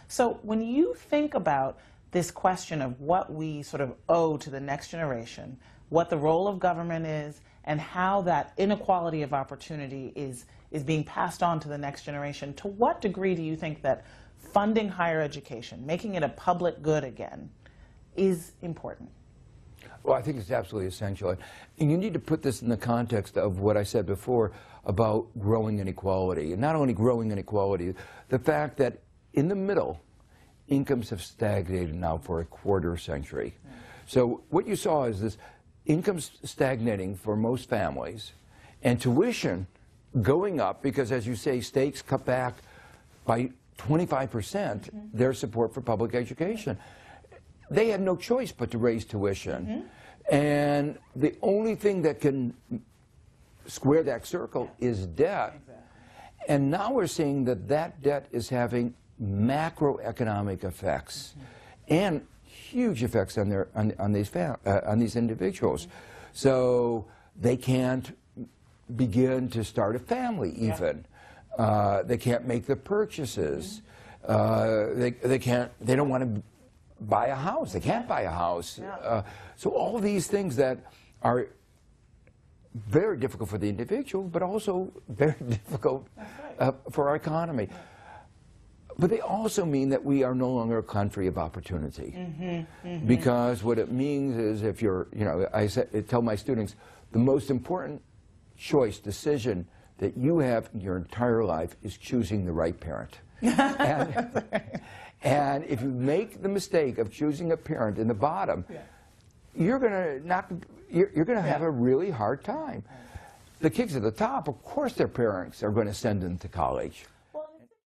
So when you think about this question of what we sort of owe to the next generation, what the role of government is, and how that inequality of opportunity is being passed on to the next generation, to what degree do you think that funding higher education, making it a public good again, is important? Well, I think it's absolutely essential. And you need to put this in the context of what I said before about growing inequality. And not only growing inequality, the fact that in the middle, incomes have stagnated now for a quarter century. So what you saw is this incomes stagnating for most families, and tuition going up because, as you say, states cut back by 25% their support for public education. They had no choice but to raise tuition. And the only thing that can square that circle is debt. And now we're seeing that that debt is having macroeconomic effects and huge effects on their on these individuals. So they can't begin to start a family even. They can't make the purchases. They don't want to buy a house. They can't buy a house. So all these things that are very difficult for the individual, but also very difficult for our economy. But they also mean that we are no longer a country of opportunity. Because what it means is, if you're, I tell my students, the most important decision that you have in your entire life is choosing the right parent. And if you make the mistake of choosing a parent in the bottom, you're going to have a really hard time. The kids at the top, of course their parents are going to send them to college.